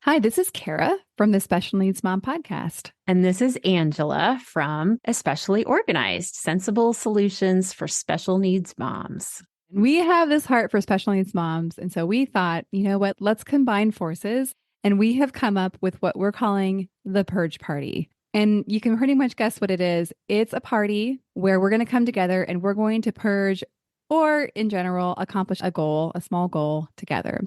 Hi, this is Kara from the Special Needs Mom podcast. And this is Angela from Especially Organized, Sensible Solutions for Special Needs Moms. We have this heart for special needs moms. And so we thought, you know what, let's combine forces. And we have come up with what we're calling the Purge Party. And you can pretty much guess what it is. It's a party where we're going to come together and we're going to purge, or in general, accomplish a goal, a small goal together.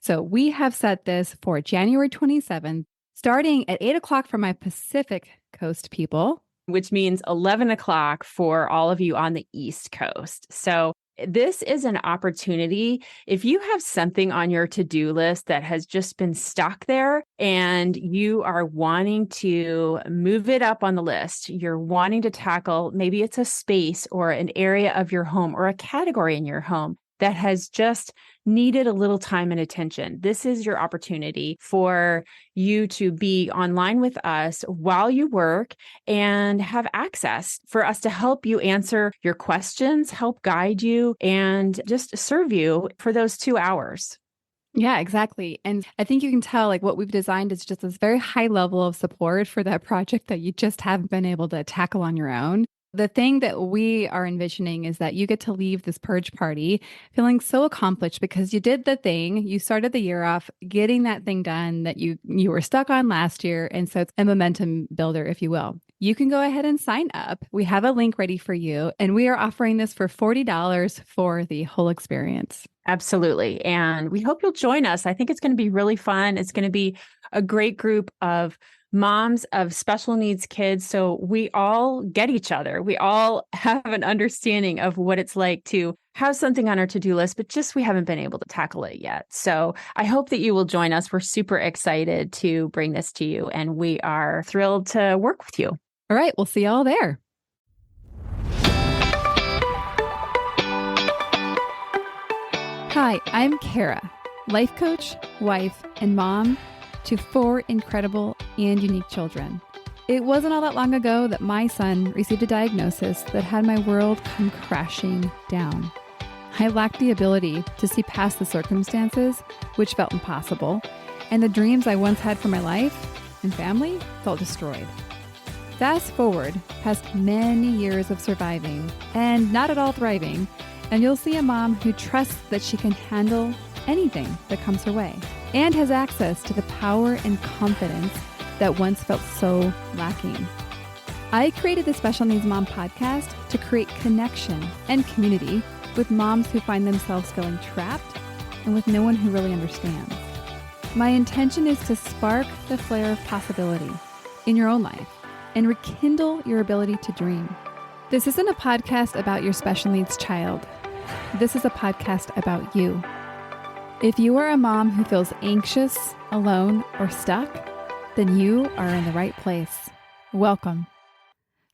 So we have set this for January 27th, starting at 8 o'clock for my Pacific Coast people. Which means 11 o'clock for all of you on the East Coast. So this is an opportunity. If you have something on your to-do list that has just been stuck there and you are wanting to move it up on the list, you're wanting to tackle, maybe it's a space or an area of your home or a category in your home that has just needed a little time and attention. This is your opportunity for you to be online with us while you work and have access for us to help you answer your questions, help guide you, and just serve you for those 2 hours. Yeah, exactly. And I think you can tell like what we've designed is just this very high level of support for that project that you just haven't been able to tackle on your own. The thing that we are envisioning is that you get to leave this purge party feeling so accomplished because you did the thing. You started the year off getting that thing done that you were stuck on last year. And so it's a momentum builder, if you will. You can go ahead and sign up. We have a link ready for you. And we are offering this for $40 for the whole experience. Absolutely. And we hope you'll join us. I think it's going to be really fun. It's going to be a great group of moms of special needs kids. So we all get each other. We all have an understanding of what it's like to have something on our to-do list, but just we haven't been able to tackle it yet. So I hope that you will join us. We're super excited to bring this to you, and we are thrilled to work with you. All right. We'll see you all there. Hi, I'm Kara, life coach, wife, and mom to 4 incredible and unique children. It wasn't all that long ago that my son received a diagnosis that had my world come crashing down. I lacked the ability to see past the circumstances, which felt impossible, and the dreams I once had for my life and family felt destroyed. Fast forward past many years of surviving and not at all thriving, and you'll see a mom who trusts that she can handle anything that comes her way and has access to the power and confidence that once felt so lacking. I created the Special Needs Mom podcast to create connection and community with moms who find themselves feeling trapped and with no one who really understands. My intention is to spark the flare of possibility in your own life and rekindle your ability to dream. This isn't a podcast about your special needs child. This is a podcast about you. If you are a mom who feels anxious, alone, or stuck, then you are in the right place. Welcome.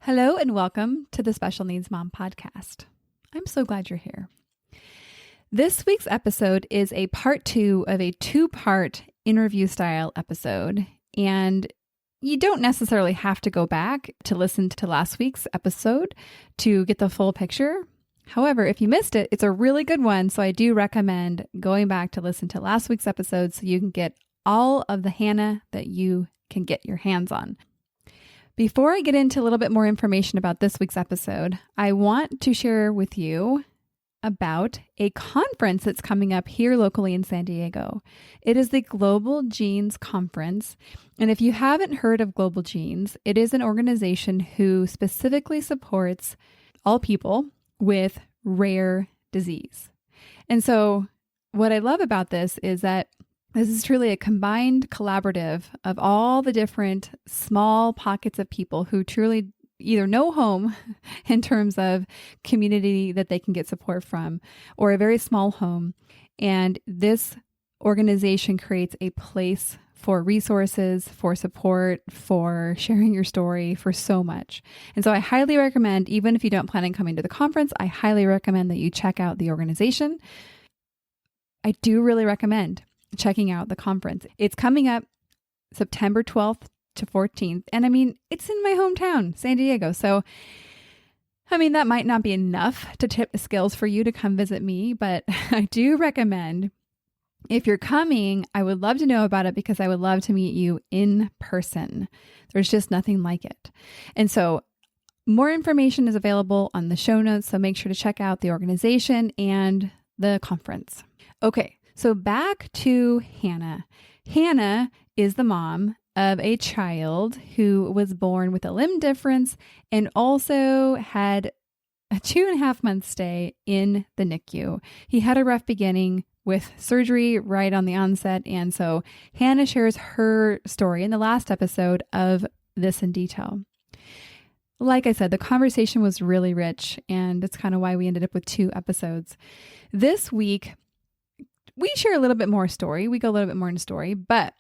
Hello and welcome to the Special Needs Mom podcast. I'm so glad you're here. This week's episode is a part 2 of a 2-part interview style episode. And you don't necessarily have to go back to listen to last week's episode to get the full picture. However, if you missed it, it's a really good one. So I do recommend going back to listen to last week's episode so you can get all of the Hannah that you can get your hands on. Before I get into a little bit more information about this week's episode, I want to share with you about a conference that's coming up here locally in San Diego. It is the Global Genes Conference. And if you haven't heard of Global Genes, it is an organization who specifically supports all people with rare disease. And so what I love about this is that this is truly a combined collaborative of all the different small pockets of people who truly either no home in terms of community that they can get support from, or a very small home. And this organization creates a place for resources, for support, for sharing your story, for so much. And so I highly recommend, even if you don't plan on coming to the conference, I highly recommend that you check out the organization. I do really recommend checking out the conference. It's coming up September 12th to 14th. And I mean, it's in my hometown, San Diego. So, I mean, that might not be enough to tip the scales for you to come visit me, but I do recommend If you're coming, I would love to know about it because I would love to meet you in person. There's just nothing like it. And so more information is available on the show notes, so make sure to check out the organization and the conference. Okay, so back to Hannah. Hannah is the mom of a child who was born with a limb difference and also had a 2.5-month stay in the NICU. He had a rough beginning with surgery right on the onset. And so Hannah shares her story in the last episode of this in detail. Like I said, the conversation was really rich, and it's kind of why we ended up with 2 episodes. This week, we share a little bit more story. We go a little bit more into story, but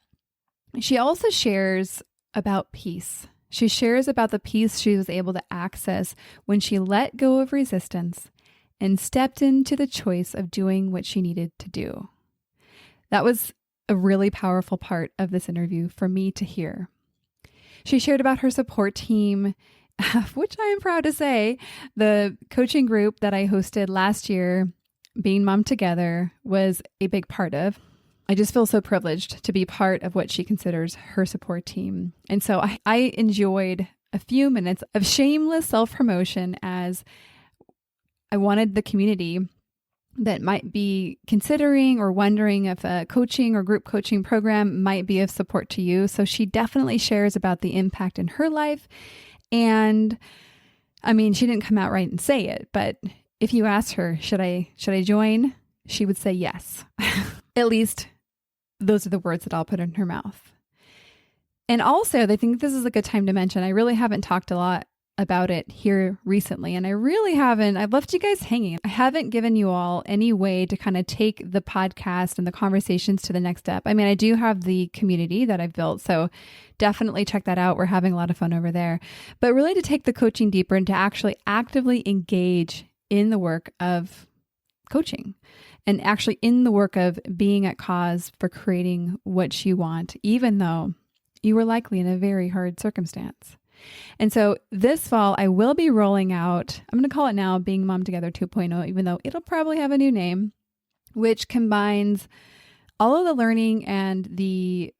she also shares about peace. She shares about the peace she was able to access when she let go of resistance and stepped into the choice of doing what she needed to do. That was a really powerful part of this interview for me to hear. She shared about her support team, which I am proud to say, the coaching group that I hosted last year, Being Mom Together, was a big part of. I just feel so privileged to be part of what she considers her support team. And so I enjoyed a few minutes of shameless self-promotion as I wanted the community that might be considering or wondering if a coaching or group coaching program might be of support to you. So she definitely shares about the impact in her life. And I mean, she didn't come out right and say it, but if you asked her, should I join? She would say yes. At least those are the words that I'll put in her mouth. And also, I think this is a good time to mention, I really haven't talked a lot about it here recently. And I've left you guys hanging. I haven't given you all any way to kind of take the podcast and the conversations to the next step. I mean, I do have the community that I've built, so definitely check that out. We're having a lot of fun over there. But really to take the coaching deeper and to actually actively engage in the work of coaching and actually in the work of being at cause for creating what you want, even though you were likely in a very hard circumstance. And so this fall, I will be rolling out, I'm going to call it now Being Mom Together 2.0, even though it'll probably have a new name, which combines all of the learning and the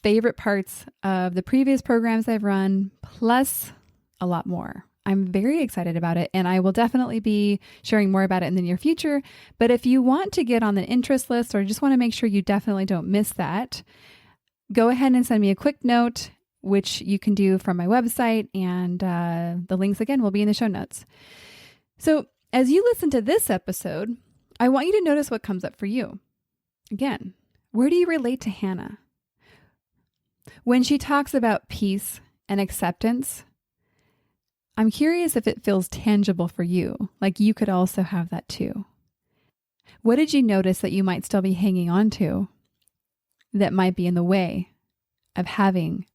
favorite parts of the previous programs I've run, plus a lot more. I'm very excited about it, and I will definitely be sharing more about it in the near future. But if you want to get on the interest list or just want to make sure you definitely don't miss that, go ahead and send me a quick note, which you can do from my website, and the links again will be in the show notes. So as you listen to this episode, I want you to notice what comes up for you. Again, where do you relate to Hannah? When she talks about peace and acceptance, I'm curious if it feels tangible for you, like you could also have that too. What did you notice that you might still be hanging on to that might be in the way of having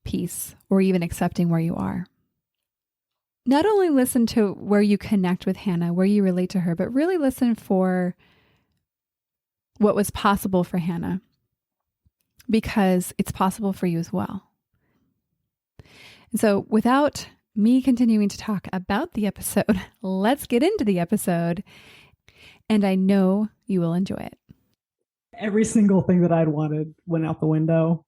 peace or even accepting where you are? Not only listen to where you connect with Hannah, where you relate to her, but really listen for what was possible for Hannah, because it's possible for you as well. And so without me continuing to talk about the episode, let's get into the episode, and I know you will enjoy it. Every single thing that I'd wanted went out the window.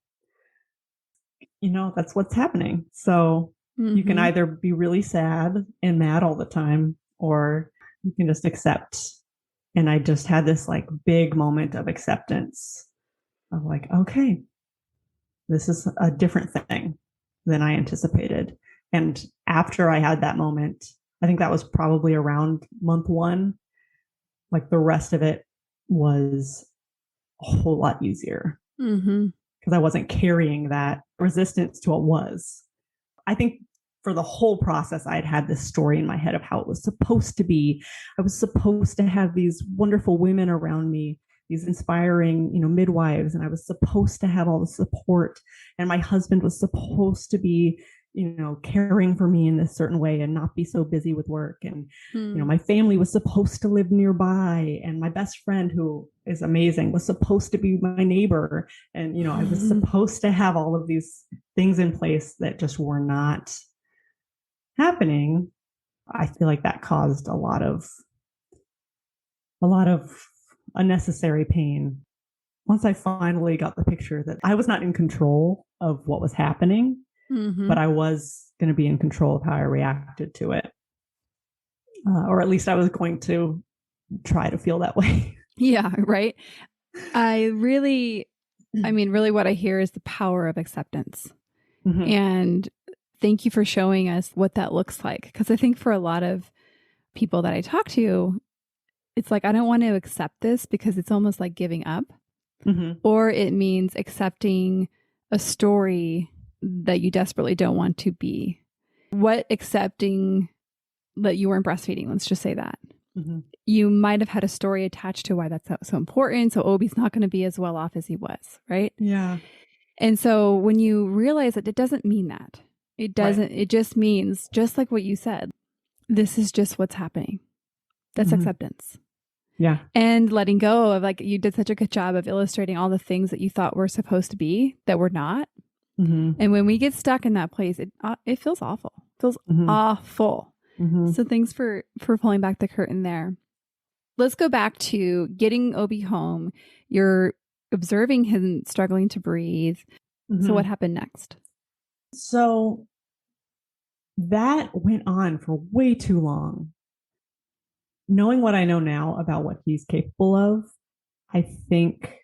That's what's happening. So you can either be really sad and mad all the time, or you can just accept. And I just had this like big moment of acceptance of like, okay, this is a different thing than I anticipated. And after I had that moment, I think that was probably around month 1, like the rest of it was a whole lot easier because I wasn't carrying that resistance to what was. I think for the whole process, I had this story in my head of how it was supposed to be. I was supposed to have these wonderful women around me, these inspiring, midwives, and I was supposed to have all the support. And my husband was supposed to be, caring for me in this certain way and not be so busy with work. And, my family was supposed to live nearby. And my best friend, who is amazing, was supposed to be my neighbor. And, I was supposed to have all of these things in place that just were not happening. I feel like that caused a lot of unnecessary pain. once I finally got the picture that I was not in control of what was happening, but I was going to be in control of how I reacted to it. Or at least I was going to try to feel that way. Yeah, right. Really what I hear is the power of acceptance. And thank you for showing us what that looks like. Because I think for a lot of people that I talk to, it's like, I don't want to accept this because it's almost like giving up. Or it means accepting a story that you desperately don't want to be. What accepting that you weren't breastfeeding? Let's just say that. You might have had a story attached to why that's so important. So Obi's not going to be as well off as he was, right? Yeah. And so when you realize that it doesn't mean that, it doesn't, it just means, just like what you said, this is just what's happening. That's acceptance. Yeah. And letting go of, like, you did such a good job of illustrating all the things that you thought were supposed to be that were not. And when we get stuck in that place, it feels awful. It feels awful. So thanks for pulling back the curtain there. Let's go back to getting Obi home. You're observing him struggling to breathe. So what happened next? So that went on for way too long. Knowing what I know now about what he's capable of, I think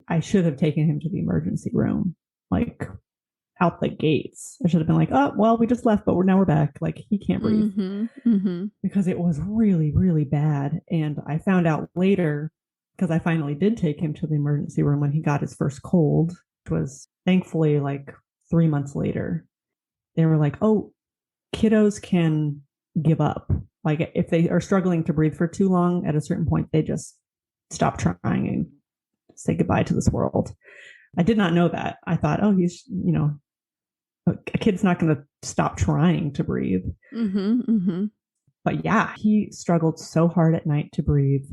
I should have taken him to the emergency room, like out the gates. I should have been like, oh, well, we just left, but now we're back. Like, he can't breathe. Because it was really, really bad. And I found out later, because I finally did take him to the emergency room when he got his first cold, which was thankfully like 3 months later. They were like, oh, kiddos can give up. Like, if they are struggling to breathe for too long, at a certain point, they just stop trying and say goodbye to this world. I did not know that. I thought, oh, he's, a kid's not going to stop trying to breathe. But yeah, he struggled so hard at night to breathe.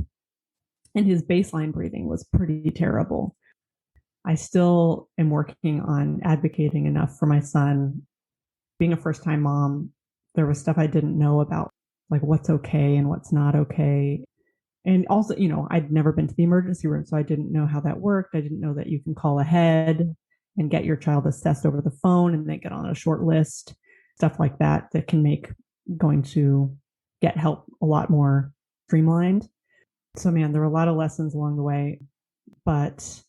And his baseline breathing was pretty terrible. I still am working on advocating enough for my son. Being a first-time mom, there was stuff I didn't know about, like what's okay and what's not okay. And also, I'd never been to the emergency room, so I didn't know how that worked. I didn't know that you can call ahead and get your child assessed over the phone and they get on a short list, stuff like that can make going to get help a lot more streamlined. So, man, there were a lot of lessons along the way. But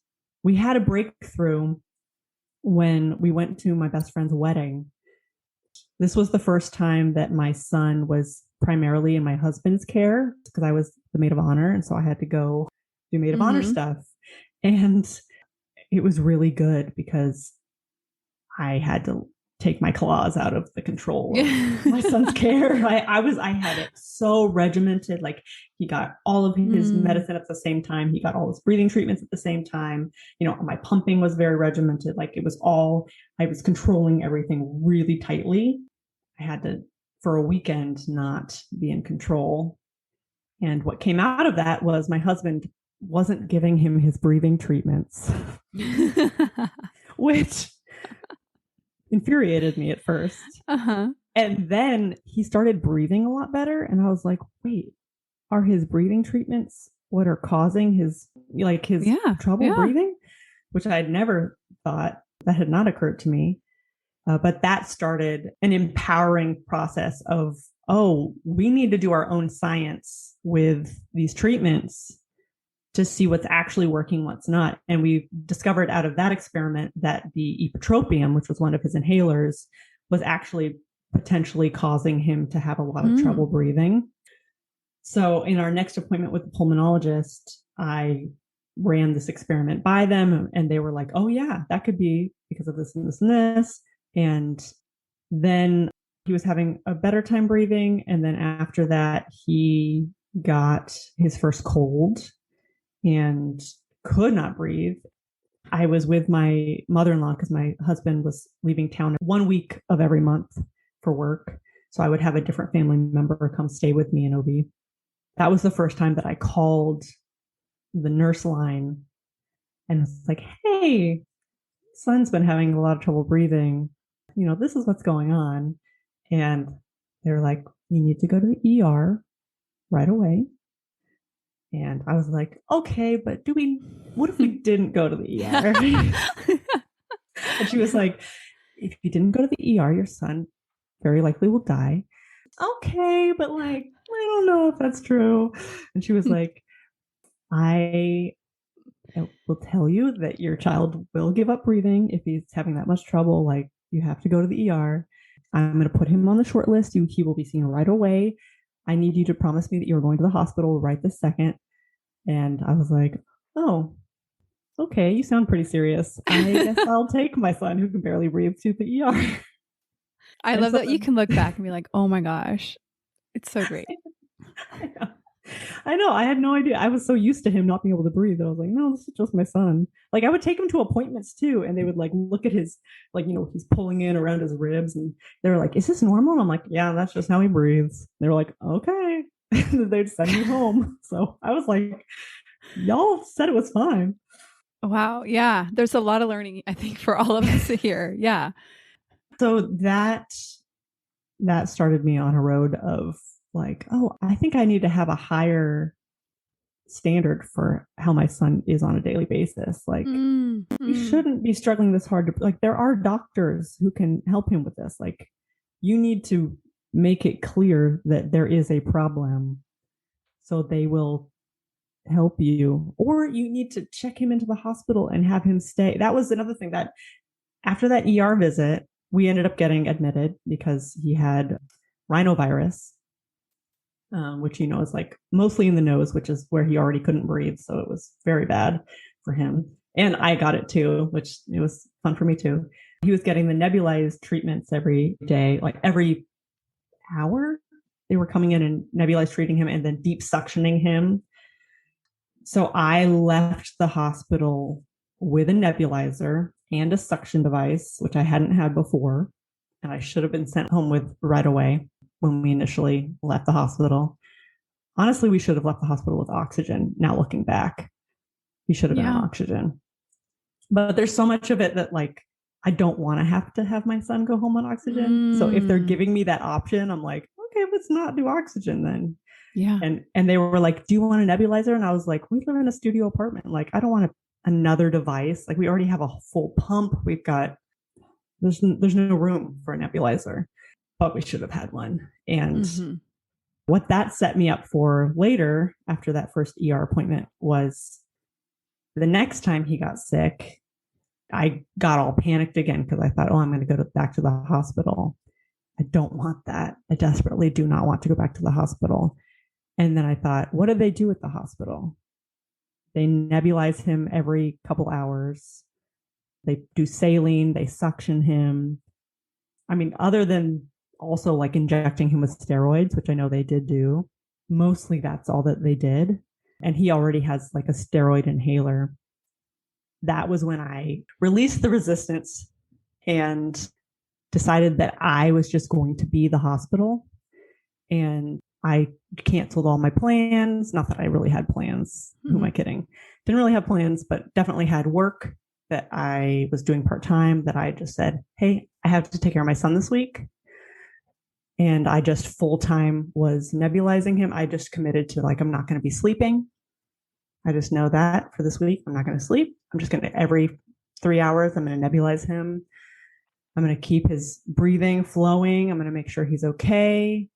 we had a breakthrough when we went to my best friend's wedding. This was the first time that my son was primarily in my husband's care, because I was the maid of honor. And so I had to go do maid of honor stuff. And it was really good because I had to take my claws out of the control of my son's care. I had it so regimented. Like, he got all of his medicine at the same time. He got all his breathing treatments at the same time. My pumping was very regimented. Like, I was controlling everything really tightly. I had to, for a weekend, not be in control. And what came out of that was my husband wasn't giving him his breathing treatments, which infuriated me at first. And then he started breathing a lot better. And I was like, wait, are his breathing treatments what are causing his trouble breathing? Which I had never thought. That had not occurred to me. But that started an empowering process of, oh, we need to do our own science with these treatments to see what's actually working, what's not. And we discovered out of that experiment that the epitropium, which was one of his inhalers, was actually potentially causing him to have a lot of trouble breathing. So in our next appointment with the pulmonologist, I ran this experiment by them, and they were like, oh yeah, that could be because of this and this and this. And then he was having a better time breathing. And then after that, he got his first cold and could not breathe. I was with my mother-in-law because my husband was leaving town 1 week of every month for work. So I would have a different family member come stay with me in OB. That was the first time that I called the nurse line and was like, hey, son's been having a lot of trouble breathing. This is what's going on. And they're like, you need to go to the ER right away. And I was like, okay, but what if we didn't go to the ER? And she was like, if you didn't go to the ER, your son very likely will die. Okay, but like, I don't know if that's true. And she was like, I will tell you that your child will give up breathing if he's having that much trouble. Like, you have to go to the ER. I'm going to put him on the short list. He will be seen right away. I need you to promise me that you're going to the hospital right this second. And I was like, oh, okay, you sound pretty serious. I guess I'll take my son who can barely breathe to the ER. I love that you can look back and be like, oh my gosh, it's so great. I know. I had no idea. I was so used to him not being able to breathe that I was like, no, this is just my son. Like, I would take him to appointments too, and they would like look at his, like, he's pulling in around his ribs, and they were like, is this normal? And I'm like, yeah, that's just how he breathes. They were like, okay. They'd send me home. So I was like, y'all said it was fine. Wow. Yeah. There's a lot of learning, I think, for all of us here. Yeah. So that started me on a road of like, oh, I think I need to have a higher standard for how my son is on a daily basis. Like, he shouldn't be struggling this hard to, like, there are doctors who can help him with this. Like, you need to make it clear that there is a problem so they will help you, or you need to check him into the hospital and have him stay. That was another thing that after that ER visit, we ended up getting admitted because he had rhinovirus, which, is like mostly in the nose, which is where he already couldn't breathe. So it was very bad for him. And I got it too, which it was fun for me too. He was getting the nebulized treatments every day, like every hour. They were coming in and nebulized treating him and then deep suctioning him. So I left the hospital with a nebulizer and a suction device, which I hadn't had before. And I should have been sent home with right away when we initially left the hospital. Honestly, we should have left the hospital with oxygen. Now looking back, he should have been on oxygen. But there's so much of it that, like, I don't want to have my son go home on oxygen. So if they're giving me that option, I'm like, okay, let's not do oxygen then. Yeah. And they were like, do you want a nebulizer? And I was like, we live in a studio apartment. Like, I don't want another device. Like, we already have a full pump. There's no room for a nebulizer, but we should have had one. And what that set me up for later after that first ER appointment was the next time he got sick, I got all panicked again because I thought, oh, I'm going to go back to the hospital. I don't want that. I desperately do not want to go back to the hospital. And then I thought, what do they do at the hospital? They nebulize him every couple hours. They do saline, they suction him. I mean, other than also like injecting him with steroids, which I know they did do, mostly that's all that they did. And he already has like a steroid inhaler. That was when I released the resistance and decided that I was just going to be the hospital. And I canceled all my plans. Not that I really had plans. Who am I kidding? Didn't really have plans, but definitely had work that I was doing part-time that I just said, hey, I have to take care of my son this week. And I just full-time was nebulizing him. I just committed to, like, I'm not going to be sleeping. I just know that for this week, I'm not going to sleep. I'm just going to, every 3 hours, I'm going to nebulize him. I'm going to keep his breathing flowing. I'm going to make sure he's okay.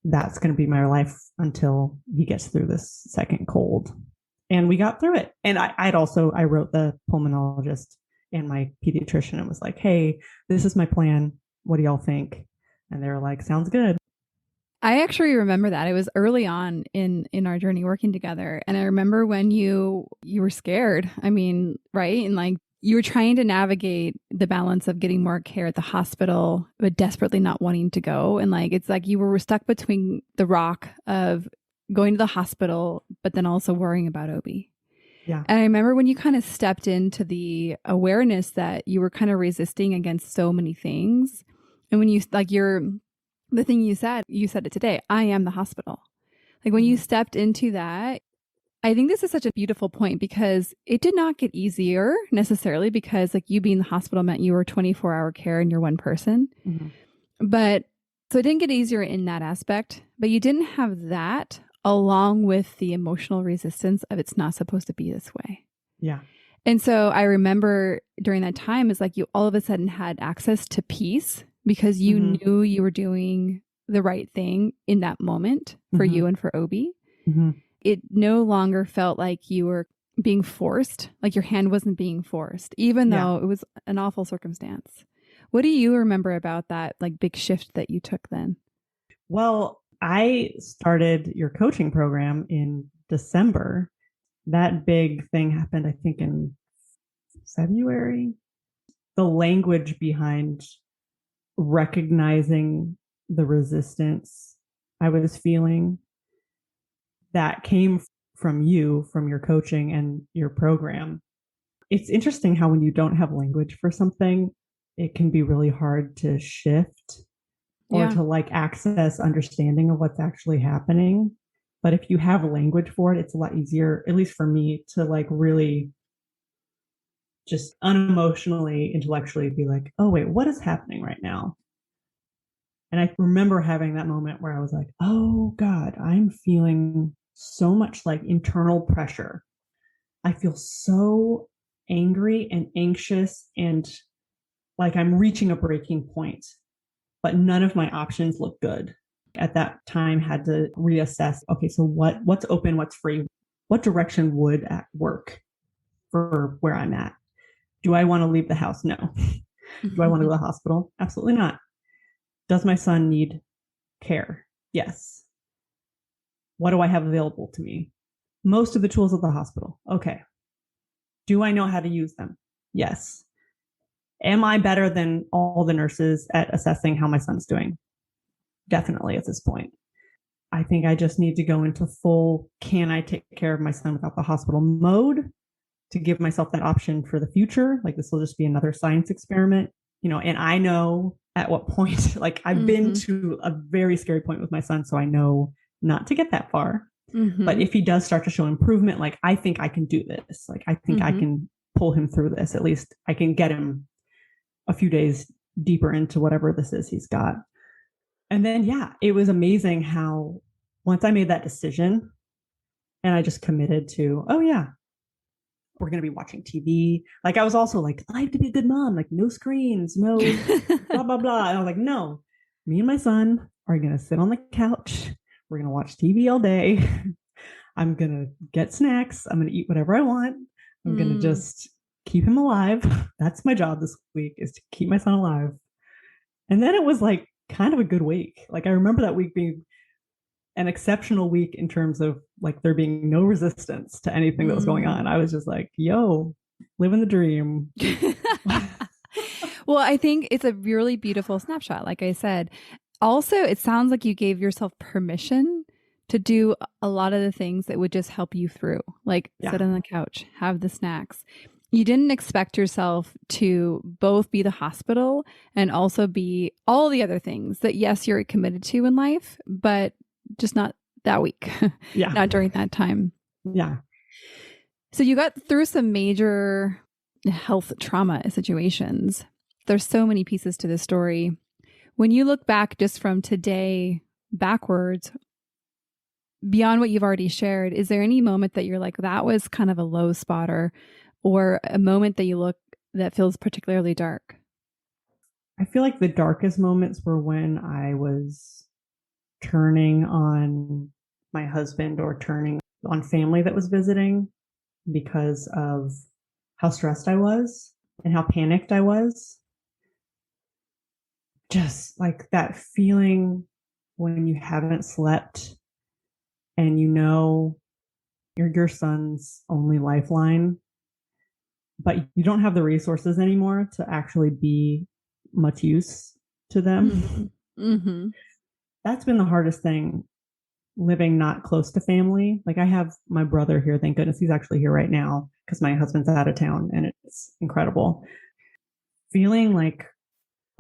That's going to be my life until he gets through this second cold. And we got through it. And I wrote the pulmonologist and my pediatrician and was like, hey, this is my plan. What do y'all think? And they were like, sounds good. I actually remember that. It was early on in our journey working together. And I remember when you were scared. I mean, right? And like, you were trying to navigate the balance of getting more care at the hospital, but desperately not wanting to go. And like, it's like you were stuck between the rock of going to the hospital, but then also worrying about OB. Yeah. And I remember when you kind of stepped into the awareness that you were kind of resisting against so many things. And when you, like, the thing you said it today, I am the hospital. Like when you stepped into that, I think this is such a beautiful point because it did not get easier necessarily because like you being the hospital meant you were 24-hour care and you're one person. But so it didn't get easier in that aspect, but you didn't have that along with the emotional resistance of it's not supposed to be this way. Yeah. And so I remember during that time is like you all of a sudden had access to peace because you knew you were doing the right thing in that moment for you and for Obi. It no longer felt like you were being forced, like your hand wasn't being forced, even though it was an awful circumstance. What do you remember about that like big shift that you took then? Well, I started your coaching program in December. That big thing happened, I think, in February. The language behind recognizing the resistance I was feeling that came from you, from your coaching and your program. It's interesting how when you don't have language for something, it can be really hard to shift or to like access understanding of what's actually happening. But if you have language for it, it's a lot easier, at least for me, to like really just unemotionally, intellectually be like, oh, wait, what is happening right now? And I remember having that moment where I was like, oh, God, I'm feeling so much like internal pressure. I feel so angry and anxious and like I'm reaching a breaking point, but none of my options look good. At that time, had to reassess, okay, so what's open, what's free? What direction would work for where I'm at? Do I want to leave the house? No. Do I want to go to the hospital? Absolutely not. Does my son need care? Yes. What do I have available to me? Most of the tools of the hospital. Okay. Do I know how to use them? Yes. Am I better than all the nurses at assessing how my son's doing? Definitely at this point. I think I just need to go into full, can I take care of my son without the hospital mode to give myself that option for the future? Like this will just be another science experiment, and I know at what point, like I've been to a very scary point with my son, so I know not to get that far. But if he does start to show improvement, like I think I can do this. Like I think I can pull him through this. At least I can get him a few days deeper into whatever this is he's got. And then, it was amazing how once I made that decision and I just committed to, oh yeah, we're going to be watching TV. Like I was also like, I have to be a good mom, like no screens, no blah, blah, blah. And I was like, no, me and my son are going to sit on the couch. We're going to watch TV all day. I'm going to get snacks. I'm going to eat whatever I want. I'm going to just keep him alive. That's my job this week, is to keep my son alive. And then it was like kind of a good week. Like I remember that week being an exceptional week in terms of like there being no resistance to anything that was going on. I was just like, yo, living the dream. Well, I think it's a really beautiful snapshot. Like I said, also, it sounds like you gave yourself permission to do a lot of the things that would just help you through, like sit on the couch, have the snacks. You didn't expect yourself to both be the hospital and also be all the other things that, yes, you're committed to in life, but just not that week. Not during that time. Yeah. So you got through some major health trauma situations. There's so many pieces to this story. When you look back just from today backwards, beyond what you've already shared, is there any moment that you're like, that was kind of a low spotter, or a moment that you look that feels particularly dark? I feel like the darkest moments were when I was turning on my husband or turning on family that was visiting because of how stressed I was and how panicked I was. Just like that feeling when you haven't slept and you're your son's only lifeline, but you don't have the resources anymore to actually be much use to them. That's been the hardest thing, living not close to family. Like I have my brother here, thank goodness he's actually here right now because my husband's out of town, and it's incredible. Feeling like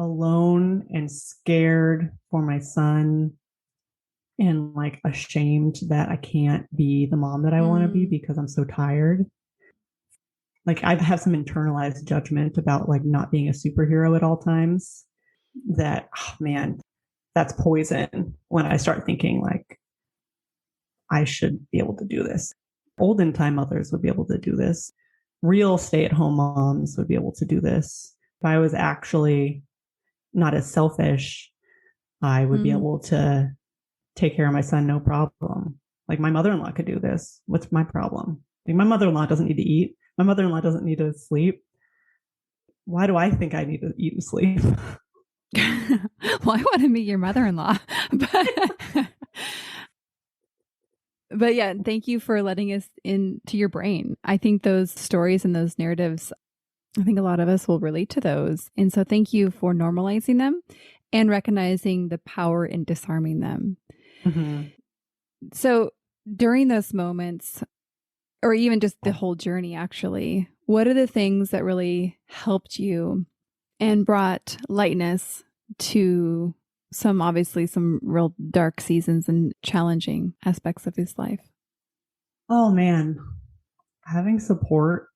alone and scared for my son and like ashamed that I can't be the mom that I want to be because I'm so tired. Like I have some internalized judgment about like not being a superhero at all times that, oh man, that's poison when I start thinking like, I should be able to do this. Olden time mothers would be able to do this. Real stay-at-home moms would be able to do this. If I was actually not as selfish, I would be able to take care of my son, no problem. Like my mother-in-law could do this. What's my problem? Like my mother-in-law doesn't need to eat. My mother-in-law doesn't need to sleep. Why do I think I need to eat and sleep? Well, I want to meet your mother-in-law. But yeah, thank you for letting us into your brain. I think those stories and those narratives, I think a lot of us will relate to those. And so thank you for normalizing them and recognizing the power in disarming them. Mm-hmm. So during those moments, or even just the whole journey, actually, what are the things that really helped you and brought lightness to obviously some real dark seasons and challenging aspects of his life? Oh man, having support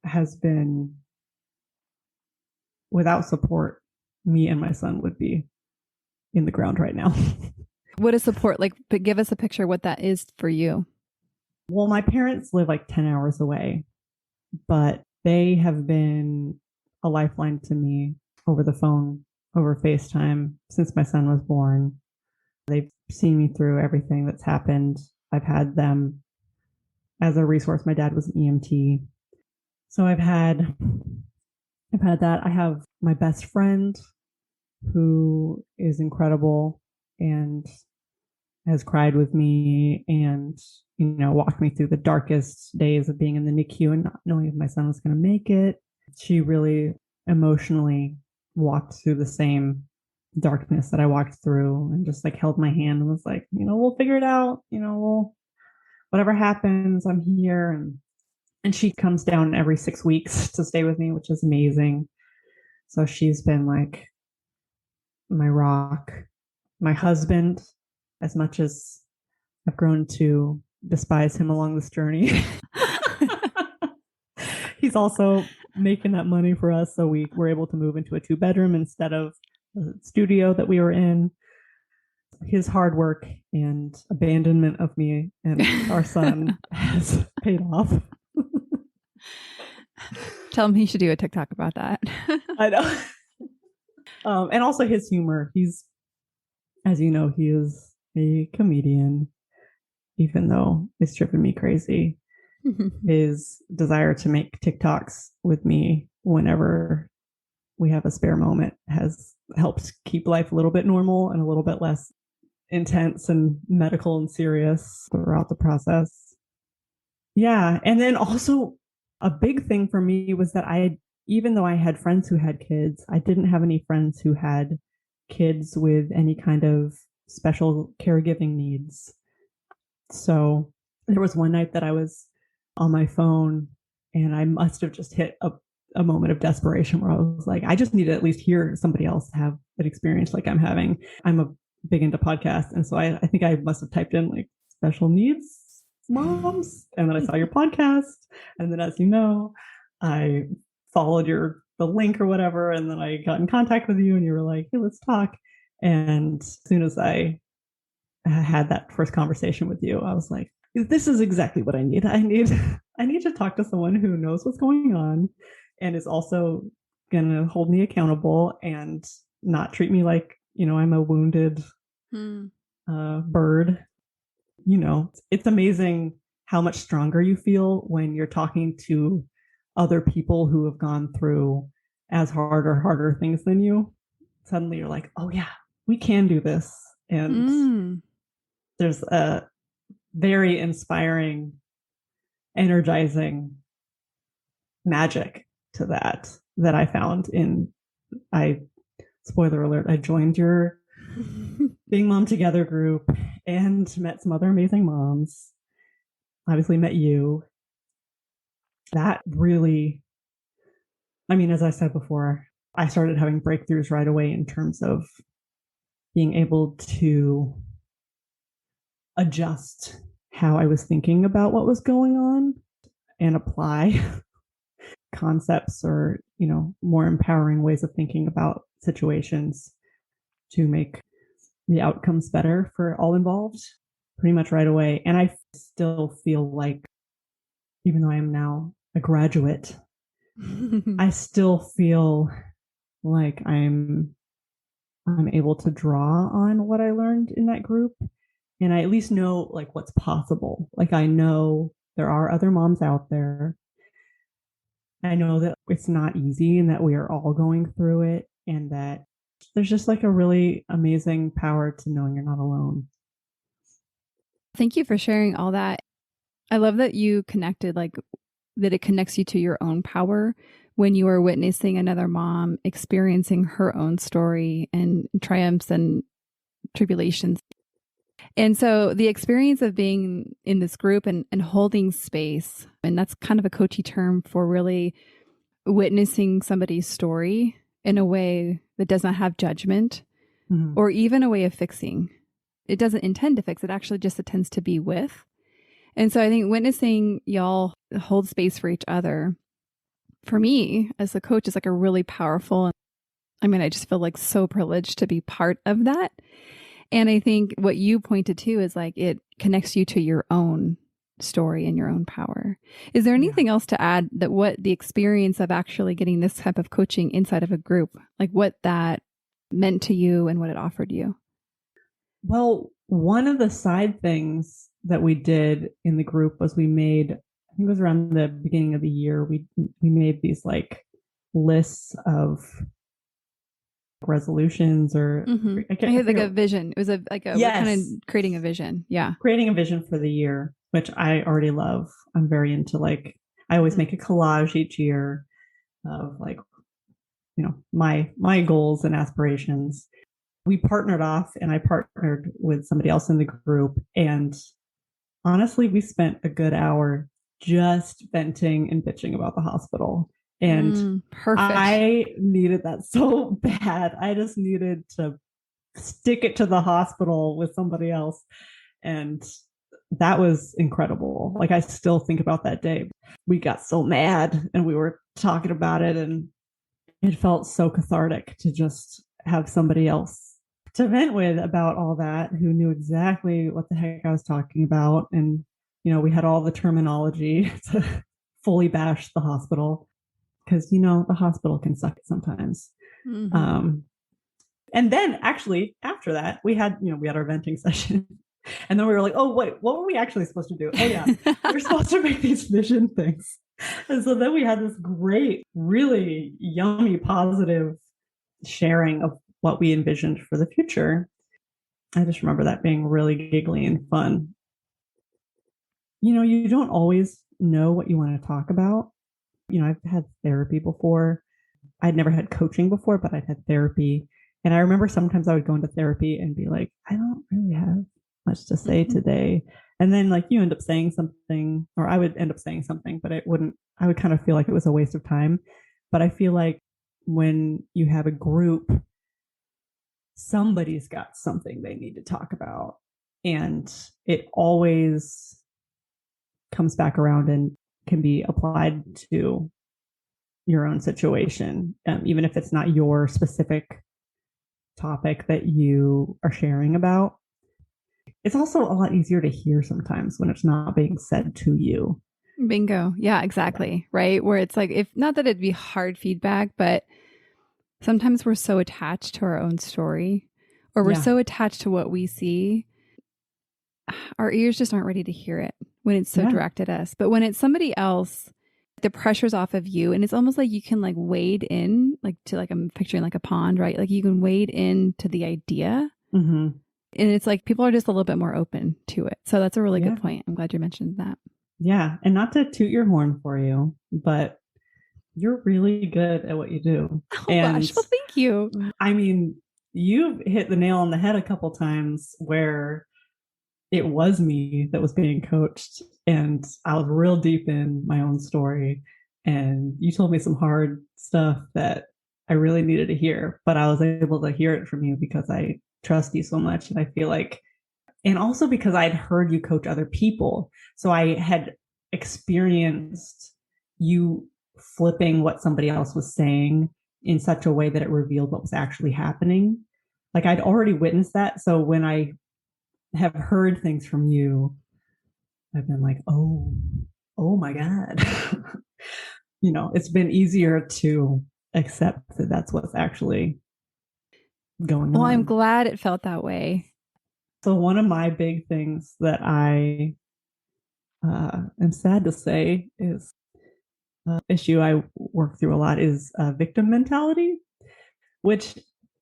has been, without support, me and my son would be in the ground right now. What is support like? But give us a picture of what that is for you. Well, my parents live like 10 hours away, but they have been a lifeline to me over the phone, over FaceTime since my son was born. They've seen me through everything that's happened. I've had them as a resource. My dad was an EMT. So I've had that. I have my best friend who is incredible and has cried with me and, walked me through the darkest days of being in the NICU and not knowing if my son was going to make it. She really emotionally walked through the same darkness that I walked through and just like held my hand and was like, we'll figure it out. Whatever happens, I'm here. And she comes down every 6 weeks to stay with me, which is amazing. So she's been like my rock. My husband, as much as I've grown to despise him along this journey, he's also making that money for us. So we were able to move into a 2-bedroom instead of the studio that we were in. His hard work and abandonment of me and our son has paid off. Tell him he should do a TikTok about that. I know. And also his humor. He's, as you know, he is a comedian, even though it's driven me crazy. His desire to make TikToks with me whenever we have a spare moment has helped keep life a little bit normal and a little bit less intense and medical and serious throughout the process. Yeah. And then also a big thing for me was that even though I had friends who had kids, I didn't have any friends who had kids with any kind of special caregiving needs. So there was one night that I was on my phone and I must have just hit a moment of desperation where I was like, I just need to at least hear somebody else have an experience like I'm having. I'm big into podcasts. And so I think I must have typed in like special needs moms. And then I saw your podcast. And then, as you know, I followed the link or whatever. And then I got in contact with you and you were like, hey, let's talk. And as soon as I had that first conversation with you, I was like, this is exactly what I need. I need to talk to someone who knows what's going on and is also going to hold me accountable and not treat me like, I'm a wounded bird. It's amazing how much stronger you feel when you're talking to other people who have gone through as hard or harder things than you. Suddenly you're like, oh yeah, we can do this. And there's a very inspiring, energizing magic to that I found spoiler alert, I joined your Being Mom Together group and met some other amazing moms. Obviously met you. That really, as I said before, I started having breakthroughs right away in terms of being able to adjust how I was thinking about what was going on and apply concepts or, more empowering ways of thinking about situations to make the outcomes better for all involved. pretty much right away. And I still feel like, even though I am now a graduate, I still feel like I'm able to draw on what I learned in that group. And I at least know like what's possible. Like I know there are other moms out there. I know that it's not easy and that we are all going through it, and that there's just like a really amazing power to knowing you're not alone. Thank you for sharing all that. I love that you connected, like that it connects you to your own power when you are witnessing another mom experiencing her own story and triumphs and tribulations. And so the experience of being in this group and holding space, and that's kind of a coachy term for really witnessing somebody's story in a way that does not have judgment or even a way of fixing. It doesn't intend to fix, it actually just intends to be with. And so I think witnessing y'all hold space for each other, for me as a coach, is like a really powerful, I mean, I just feel like so privileged to be part of that. And I think what you pointed to is like it connects you to your own story and your own power. Is there anything else to add that what the experience of actually getting this type of coaching inside of a group, like what that meant to you and what it offered you? Well, one of the side things that we did in the group was we made, I think it was around the beginning of the year, we made these like lists of resolutions or I had like a vision. It was like a yes. kind of creating a vision. Yeah. Creating a vision for the year, which I already love. I'm very into like, I always make a collage each year of like, you know, my goals and aspirations. We partnered off and I partnered with somebody else in the group. And honestly, we spent a good hour just venting and bitching about the hospital. And perfect. I needed that so bad. I just needed to stick it to the hospital with somebody else. And that was incredible. Like I still think about that day. We got so mad and we were talking about it, and it felt so cathartic to just have somebody else to vent with about all that, who knew exactly what the heck I was talking about. And, you know, we had all the terminology to fully bash the hospital because, you know, the hospital can suck it sometimes. And then actually after that, we had our venting session. And then we were like, oh, wait, what were we actually supposed to do? Oh, yeah, we're supposed to make these vision things. And so then we had this great, really yummy, positive sharing of what we envisioned for the future. I just remember that being really giggly and fun. You know, you don't always know what you want to talk about. You know, I've had therapy before. I'd never had coaching before, but I'd had therapy. And I remember sometimes I would go into therapy and be like, I don't really have much to say today. And then like you end up saying something, or I would end up saying something, but I would kind of feel like it was a waste of time. But I feel like when you have a group, somebody's got something they need to talk about. And it always comes back around and can be applied to your own situation, even if it's not your specific topic that you are sharing about. It's also a lot easier to hear sometimes when it's not being said to you. Bingo. Yeah, exactly. Right. Where it's like, if not that it'd be hard feedback, but sometimes we're so attached to our own story, or we're so attached to what we see. Our ears just aren't ready to hear it when it's so direct at us. But when it's somebody else, the pressure's off of you, and it's almost like you can like wade in, like to like, I'm picturing like a pond, right? Like you can wade into the idea. And it's like people are just a little bit more open to it. So that's a really good point. I'm glad you mentioned that. Yeah. And not to toot your horn for you, but you're really good at what you do. Oh gosh, well, thank you. I mean, you've hit the nail on the head a couple times where it was me that was being coached, and I was real deep in my own story. And you told me some hard stuff that I really needed to hear, but I was able to hear it from you because I trust you so much. And I feel like, and also because I'd heard you coach other people. So I had experienced you flipping what somebody else was saying in such a way that it revealed what was actually happening. Like I'd already witnessed that. So when I have heard things from you, I've been like, oh my God. It's been easier to accept that that's what's actually going Well, on. I'm glad it felt that way. So one of my big things that I am sad to say is issue I work through a lot is victim mentality, which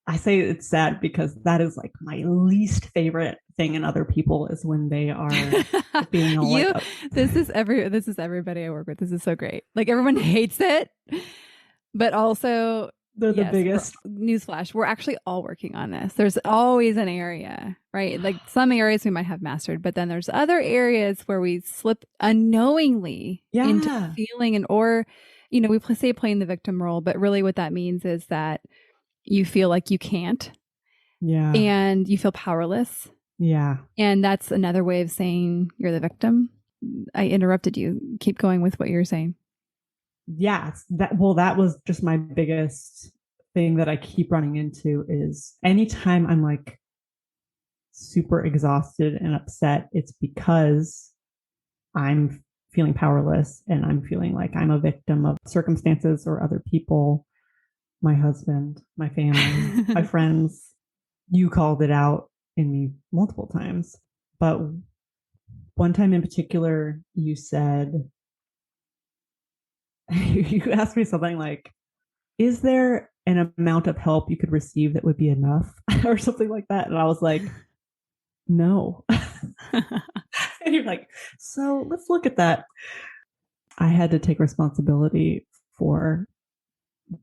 I say it's sad because that is like my least favorite thing in other people is when they are being all this is everybody I work with. This is so great. Like everyone hates it, but also they're the biggest. Newsflash, we're actually all working on this. There's always an area, right? Like some areas we might have mastered, but then there's other areas where we slip unknowingly into feeling or we say playing the victim role, but really what that means is that you feel like you can't. Yeah. And you feel powerless. Yeah. And that's another way of saying you're the victim. I interrupted you. Keep going with what you're saying. Yes. That was just my biggest thing that I keep running into is anytime I'm like super exhausted and upset, it's because I'm feeling powerless and I'm feeling like I'm a victim of circumstances or other people, my husband, my family, my friends. You called it out in me multiple times. But one time in particular, you said, you asked me something like, is there an amount of help you could receive that would be enough or something like that? And I was like, no. And you're like, so let's look at that. I had to take responsibility for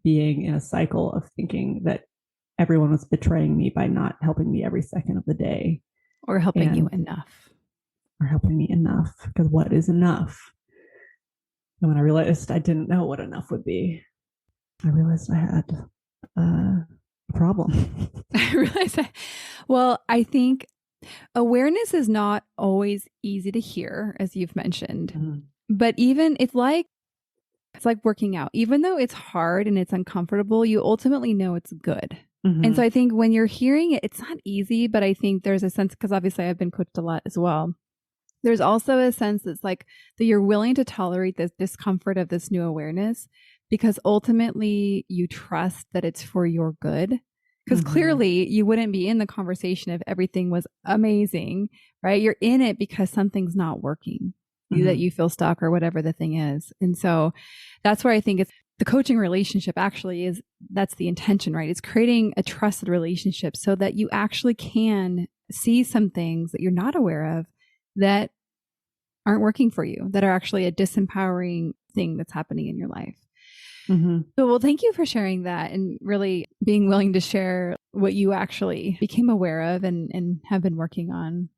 being in a cycle of thinking that everyone was betraying me by not helping me every second of the day. Or helping you enough. Or helping me enough. Because what is enough? And when I realized I didn't know what enough would be, I realized I had a problem. Well, I think awareness is not always easy to hear, as you've mentioned. Mm-hmm. But even it's like working out. Even though it's hard and it's uncomfortable, you ultimately know it's good. Mm-hmm. And so I think when you're hearing it, it's not easy, but I think there's a sense, because obviously I've been coached a lot as well. There's also a sense that's like that you're willing to tolerate the discomfort of this new awareness because ultimately you trust that it's for your good. Because mm-hmm. clearly you wouldn't be in the conversation if everything was amazing, right? You're in it because something's not working, mm-hmm. that you feel stuck or whatever the thing is. And so that's where I think it's the coaching relationship actually is, that's the intention, right? It's creating a trusted relationship so that you actually can see some things that you're not aware of that aren't working for you, that are actually a disempowering thing that's happening in your life. Mm-hmm. So, well, thank you for sharing that and really being willing to share what you actually became aware of and have been working on.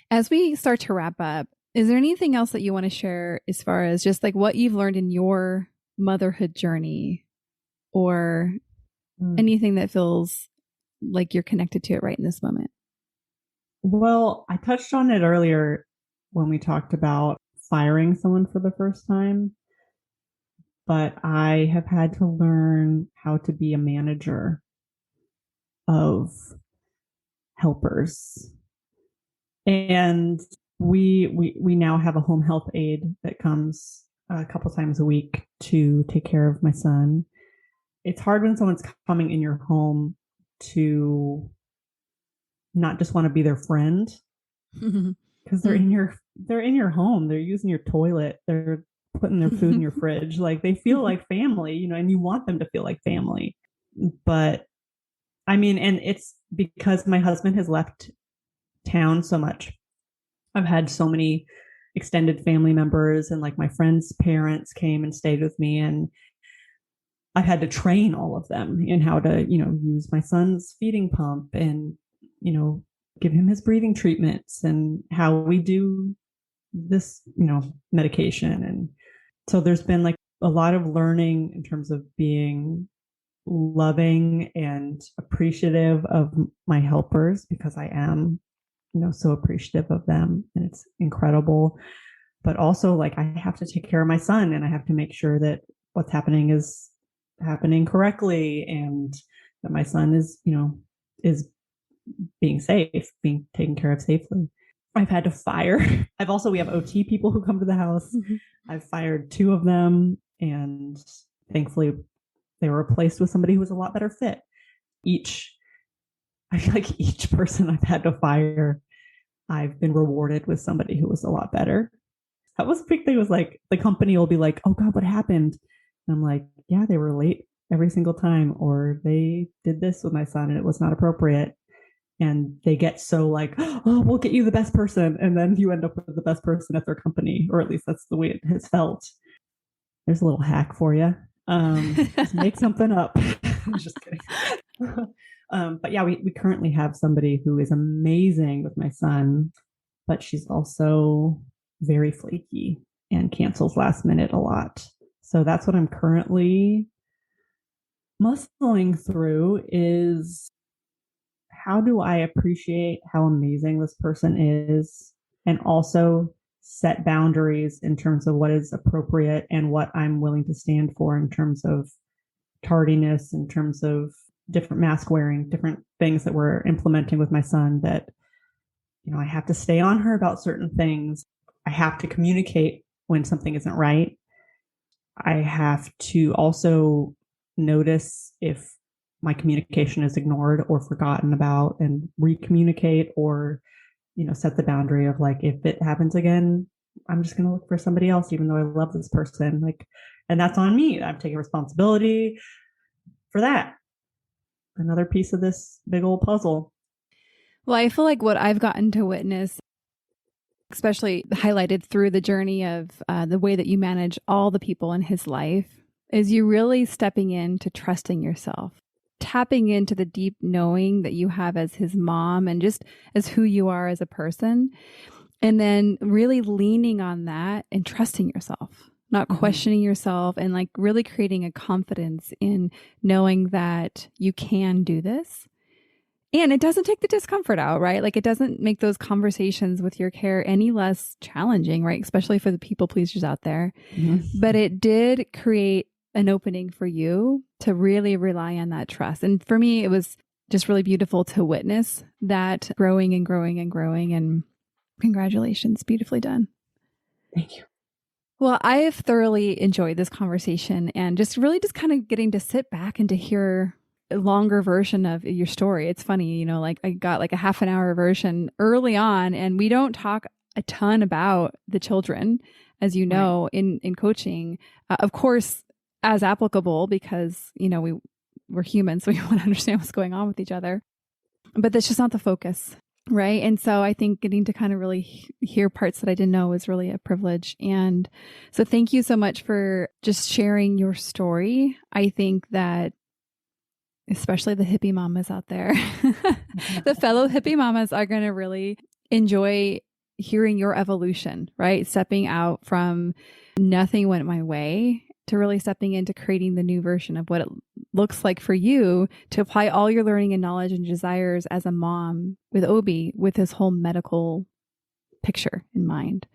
As we start to wrap up, is there anything else that you want to share as far as just like what you've learned in your motherhood journey or anything that feels like you're connected to it right in this moment? Well, I touched on it earlier when we talked about firing someone for the first time, but I have had to learn how to be a manager of helpers. And we now have a home health aide that comes a couple times a week to take care of my son. It's hard when someone's coming in your home to not just want to be their friend, because they're in your home. They're using your toilet. They're putting their food in your fridge. Like they feel like family, and you want them to feel like family. But I mean, and it's because my husband has left town so much. I've had so many extended family members and like my friends' parents came and stayed with me, and I've had to train all of them in how to, use my son's feeding pump and, give him his breathing treatments and how we do this, medication. And so there's been like a lot of learning in terms of being loving and appreciative of my helpers, because I am, so appreciative of them, and it's incredible. But also like I have to take care of my son, and I have to make sure that what's happening is happening correctly, and that my son is being safe, being taken care of safely. I've had to fire. We have OT people who come to the house. Mm-hmm. I've fired 2 of them, and thankfully they were replaced with somebody who was a lot better fit. I feel like each person I've had to fire, I've been rewarded with somebody who was a lot better. That was a big thing. It was like, the company will be like, oh God, what happened? And I'm like, yeah, they were late every single time, or they did this with my son and it was not appropriate. And they get so like, oh, we'll get you the best person. And then you end up with the best person at their company, or at least that's the way it has felt. There's a little hack for you. Just make something up. I'm just kidding. But yeah, we currently have somebody who is amazing with my son, but she's also very flaky and cancels last minute a lot. So that's what I'm currently muscling through, is how do I appreciate how amazing this person is, and also set boundaries in terms of what is appropriate and what I'm willing to stand for in terms of tardiness, in terms of different mask wearing, different things that we're implementing with my son, that, I have to stay on her about certain things. I have to communicate when something isn't right. I have to also notice if my communication is ignored or forgotten about, and re-communicate, or, set the boundary of like, if it happens again, I'm just going to look for somebody else, even though I love this person. And that's on me. I'm taking responsibility for that. Another piece of this big old puzzle. Well, I feel like what I've gotten to witness, especially highlighted through the journey of the way that you manage all the people in his life, is you really stepping into trusting yourself, tapping into the deep knowing that you have as his mom and just as who you are as a person. And then really leaning on that and trusting yourself, not questioning yourself, and like really creating a confidence in knowing that you can do this. And it doesn't take the discomfort out, right? Like, it doesn't make those conversations with your care any less challenging, right? Especially for the people pleasers out there. Mm-hmm. But it did create an opening for you to really rely on that trust. And for me, it was just really beautiful to witness that growing and growing and growing. And congratulations, beautifully done. Thank you. Well, I have thoroughly enjoyed this conversation, and just kind of getting to sit back and to hear a longer version of your story. It's funny, like I got like a half an hour version early on, and we don't talk a ton about the children, as you know, right, in coaching. Of course, as applicable, because, we're humans, so we want to understand what's going on with each other. But that's just not the focus. Right. And so I think getting to kind of really hear parts that I didn't know was really a privilege. And so thank you so much for just sharing your story. I think that especially the hippie mamas out there, the fellow hippie mamas are going to really enjoy hearing your evolution, right? Stepping out from nothing went my way to really stepping into creating the new version of what it looks like for you to apply all your learning and knowledge and desires as a mom with Obi, with this whole medical picture in mind.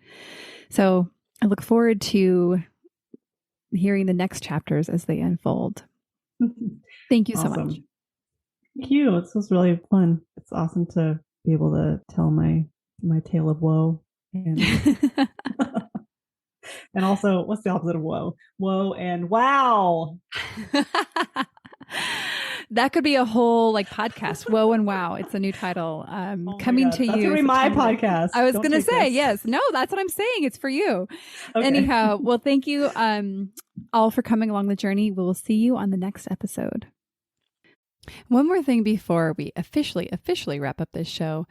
So I look forward to hearing the next chapters as they unfold. Thank you so much. Thank you. This was really fun. It's awesome to be able to tell my tale of woe. And and also, what's the opposite of woe? Woe and wow. That could be a whole podcast. Woe and wow. It's a new title. Coming to you. That's gonna be my podcast. I was going to say, yes. No, that's what I'm saying. It's for you. Okay. Anyhow, well, thank you all for coming along the journey. We will see you on the next episode. One more thing before we officially wrap up this show.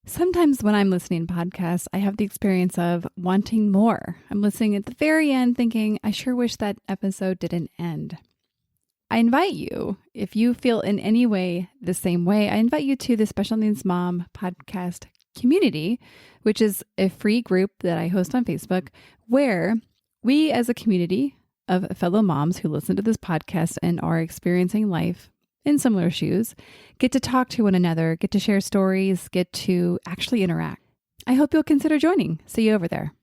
Sometimes when I'm listening to podcasts, I have the experience of wanting more. I'm listening at the very end thinking, I sure wish that episode didn't end. I invite you, if you feel in any way the same way, I invite you to the Special Needs Mom podcast community, which is a free group that I host on Facebook, where we as a community of fellow moms who listen to this podcast and are experiencing life in similar shoes, get to talk to one another, get to share stories, get to actually interact. I hope you'll consider joining. See you over there.